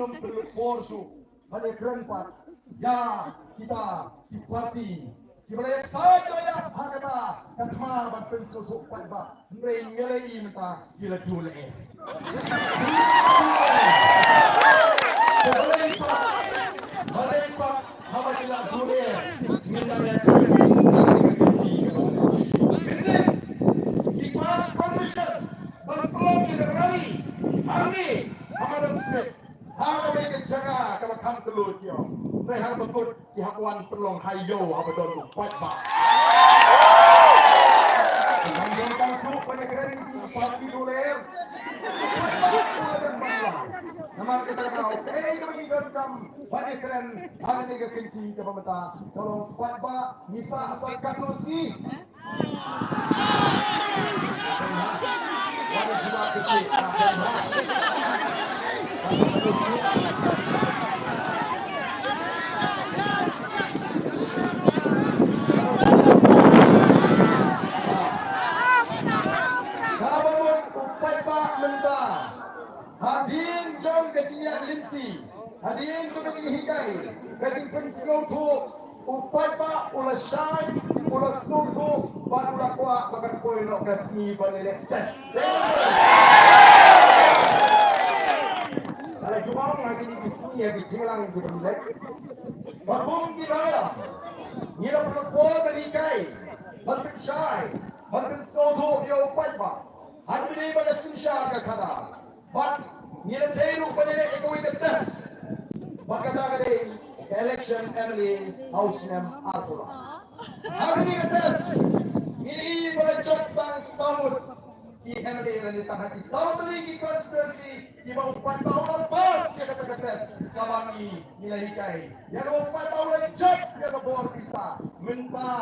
belum terporsu pada keempat ya kita di parti Kibalayak saja ya hakata kakmar banten susu kuatba ngelai minta gila dule. Malaikat sama gila dule ngelai Ikman Commission berpeluang dikerani kami Ahmad Smith harus mereka jaga kalau kamu keluar dia mereka betul dihakuan peluang hayo apa dulu kuat bah menjadikan suruh penyegeran pasti doler nama kita tahu itu menjadikan penyegeran ada tiga kunci ke pemerintah kalau kuat bah bisa asal katlusi Wala juga kecil. Kababon upai pak menta. Hadin jom kecinya linti. Hadin tu kecil hikai. Kecil pensiun tu upai pak ulas syai ulas suku baru rakwa bagan koi lokasi balai tes. Kalau cuma lagi di sini ya bijilang di balai. Babung kita ya. Nila perlu berikai. Bagan syai. Bagan suku ya upai pak. Hari ini pada sinsya kekada. Bak nila teru balai ekoi tes. Bagan dari election early house name Arthur. Hari ini atas ini berjot bang samud di MLA dan ditahan di Saudari konstitusi di bawah 4 tahun lepas ya kata-kata kawangi nilai hikai yang 4 tahun lejat yang kebawa bisa minta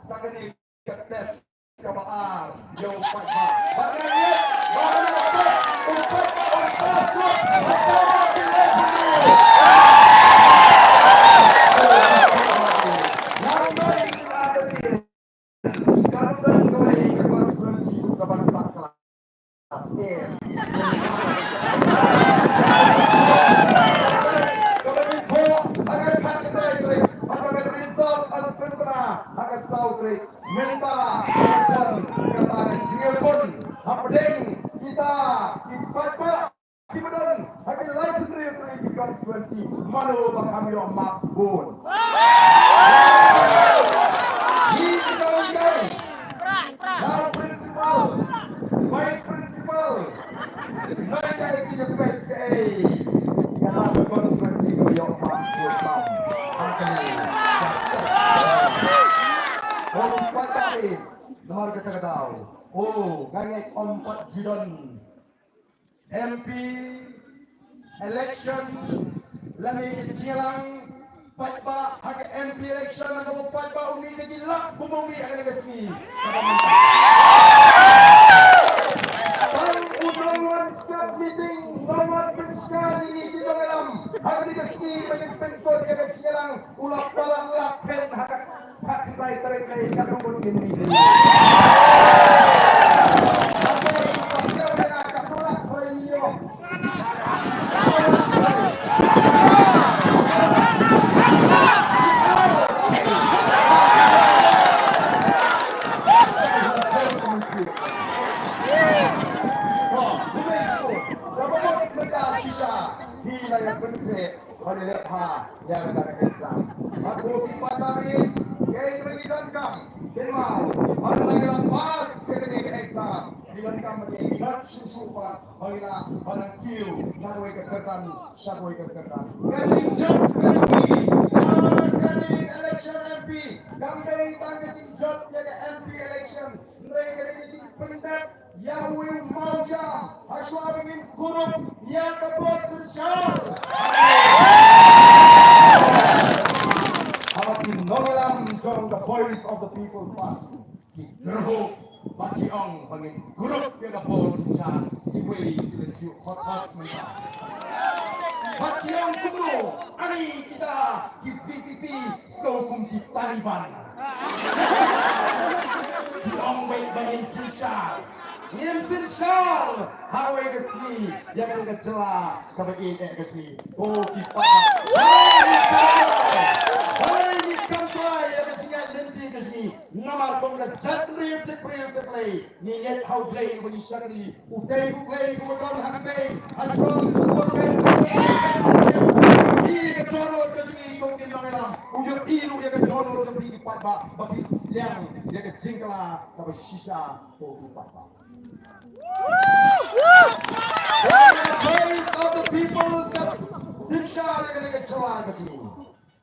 sakit ketes kabar yang 4 tahun bagainya atas 4 tahun lepas Mano kami orang Max Bone. Ini kita lagi. Now principal, vice principal, mereka yang kita pakai. Kita berkonsultasi dengan yang Max Bone. Oh, empat kali. Nomor kita tahu. Oh, ganyak 4 jidon. MP election lagi jelang patba hak MP election atau patba umi lagi lak bumi akan negasi. Bang undangan setiap meeting nomor penskal ini di dalam hak negasi bagi pentor yang sekarang ulah palang lapen hak kita tarik katong ini. Yang ada exam. Aku dipatari, kain mengirimkan, kenal. Orang yang pas ketika exam, mengirimkan mengingat susupan, orang kiu, naroi kekertan, syaroi kekertan. Kajinjak kami, kami election MP, kami tanggung jawab jadi MP election. Mereka jadi pendak, Yahweh mauja, Ashwabin Kurup, yang kebot sensal. Nomelam from the voice of the people past. Gerho Bakiong pangin grup yang kapol sa Iwili Tilaju hot mereka. Bakiong sungguh ani kita di PPP sekolah di Taliban. Di Ongwei bangin susah. Nielsen Shaw, Hawaii Gasly, yang kecela kabagi Gasly. Oh, kita. Hai kampai yang kecil nanti Gasly. Nama kau nak jatuh play. Ni net how play bagi syari. Utai kemudian hampai. Atron korban. Ini kejono Gasly kau di mana? Ujung iru yang kejono seperti di Patba. Bagi yang kecingkala kabagi sisa kau di Patba. The voice of the people that Sinsha yang kecewa begini.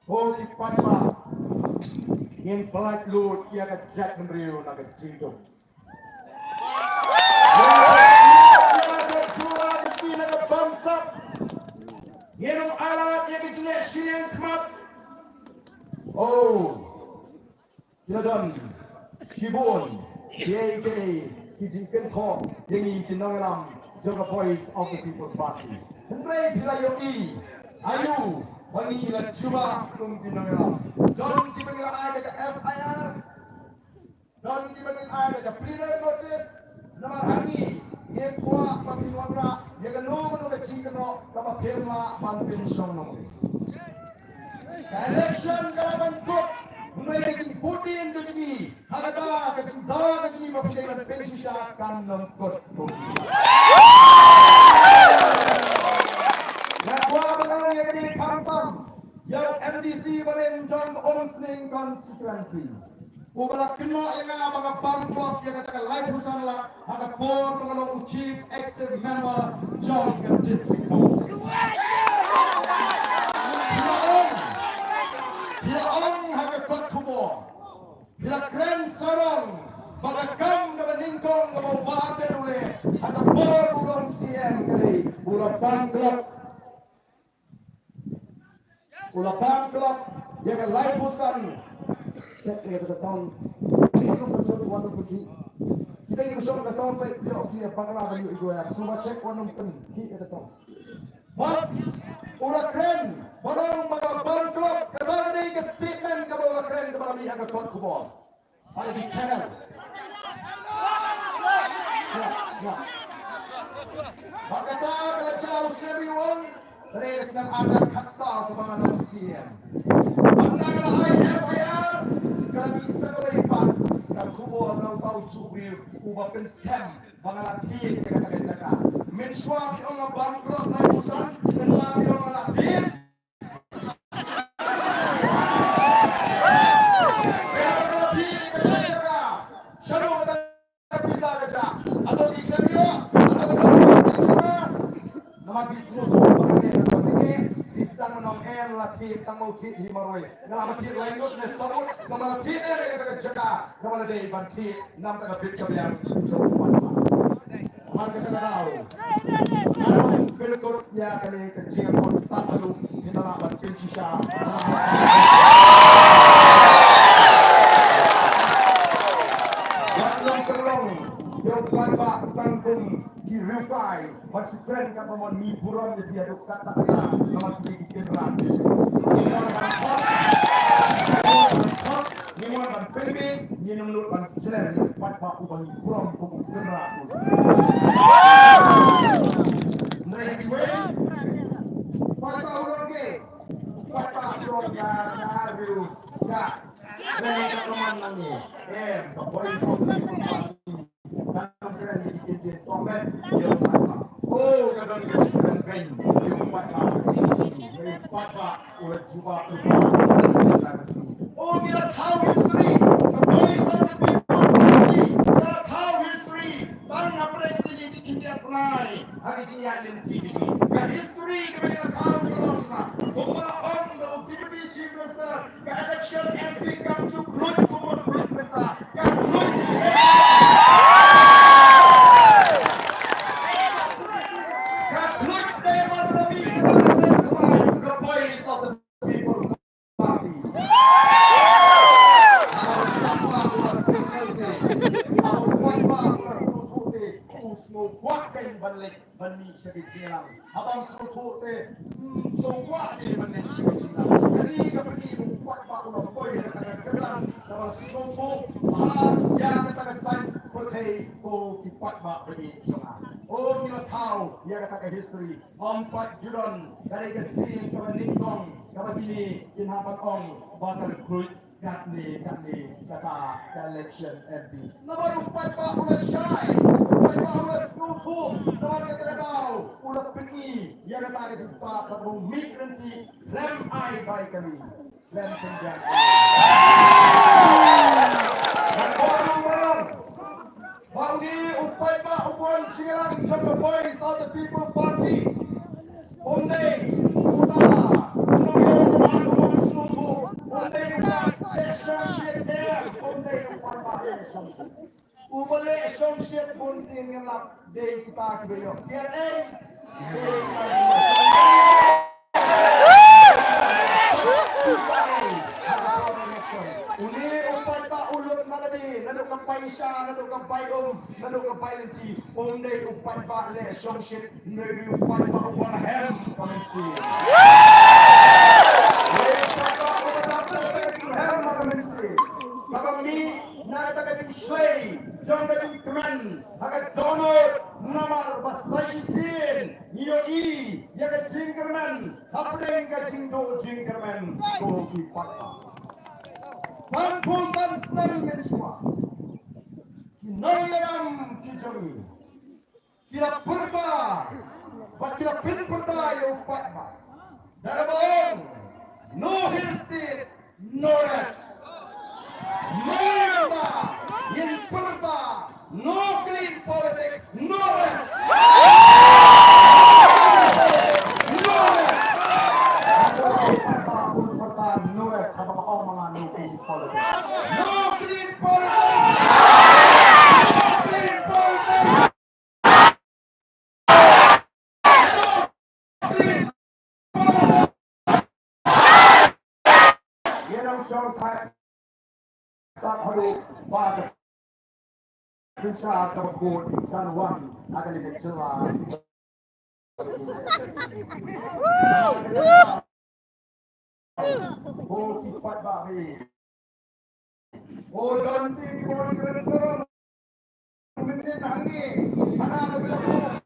Holy Patma yang pelat lut yang kejat memberiu nak kecil. Yang kecewa begini nak bangsa. Yang alat yang kecil yang kemat. Oh, Yadon, Shibon, JJ. Kijingkan kau yang ini tinangalam jaga voice of the people's party. Hendrai dilayoi, ayu, wangi la cuba tung tinangalam. Don't dipanggil ada ke FIR, don't dipanggil ada ke preliminary notice. Nama hari yang kuat bagi warga, yang kenal ke cingkano, dapat firma pensiun nomor. Election kalau bentuk. Mereka putih Indonesia, ada kecintaan Indonesia berpindah pensiun akan nongkot. Yang kuat benar yang di kampung, yang MDC berenjong Omsling constituency. Ubah kena yang mga bangkok yang kata live husan lah, ada por pengelola chief executive member John District Council. Bila keren sorong, bagakam na maningkong na mabagan ulit, at ang por ulang CM kali, Ulapan Club, yang live pusan, check the sound, kita ini bersama the sound, kita bangla dan itu ya, semua check one kita the sound. But ulah keren, barang Ulapan Club, kadang ada yang statement kalau ulah keren kepada lihat ke kot kubur, ada di channel. Siap. Bakata kalau jauh serius, terus yang ada kaksal kepada manusia. Pandangan IFIR, kalau bisa kelepas, kalau kubur kalau tahu cubir, ubah pensem, bangalati kata-kata. Mensuap yang bangkrut dan pusat, mensuap yang latih. Tamuti di Maroi, ngamati lainut ne sabut, ngamati ne jaga, ngamati banti, nam tak bit kabian, coba. Harga tahu. Belakang ya kali kecil pun tak perlu kita lakukan sisa. Yang kerong, yang kelapa tanggung di rifai, masih keren kan pemon hiburan di diaduk kata-kata, nama sedikit general. Ni mo ban pembe ni nang lu ban ceren pat pa ubang from ko kena ko mereka diwe pat pa ulong ke pat pa ulong ya aru ya mereka teman nani boy so kan keren di tomen dia oh kadang keren keren dia pat pa ulah cuba oh, kita tahu history. Voice of the people. Kita tahu history. Bang apa yang terjadi di India tunai. Hari ini ada di TV. Kita history kita tahu kita. Orang the deputy chief minister, the election MP come to blood kumur blood kita. Kita blood. Kita blood memang lebih kita sentuh the voice of the people. semua buatkan balik bani sekitar. Abang suruh tu semua di bani sekitar. Kali kepergi buat pak ulang boy dengan kebelan. Kalau suruh yang kita kesan boleh ko kipat pak bani jangan. Oh kita tahu dia kata history. 4 Julun dari kesini ke Ningkong ke begini inhapan ong bakal kulit. Kami kata election MP. Nama rupai pak ulas syai, rupai pak ulas suku, nama kata kau ulas pergi. Yang kata kita start satu migranti lem ai baik kami, lem penjara. Baru ni upai pak upuan Cilang from the voice of the people party. Onde utara, onde Ubale associate pun singelap day kita kebeyo. Kian Uni upat pa ulut maladi, naduk kampai Isya, naduk kampai naduk kampai Lenci. Onde upat pa le associate, nabi upat pa upan hem komensi. Kami nak kata Slay, John David Kman, agak Donald Namar Basaisin, Yoi, jaga Jingerman, Apeng ka Jingdo Jingerman, Koki Pata. Sampulkan senang semua. Kinayam kijami. Kira perta, kira perta yang Pata. Darabang, no hill state, no rest. Merda, imperta, no clean politics, no rest. No rest. Imperta, no rest. Apa kau mengan no clean politics? No clean politics. No clean politics. No clean politics. You know, sometimes. Tak perlu pada susah terbut dan wan akan dicela. Oh kipat bahi. Oh ganti kau kerana mungkin hangi anak bilang.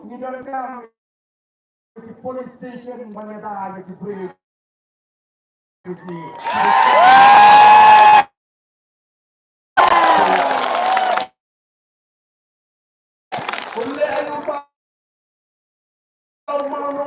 Di dalam police station mengenai di beri ini. Boleh lupa mau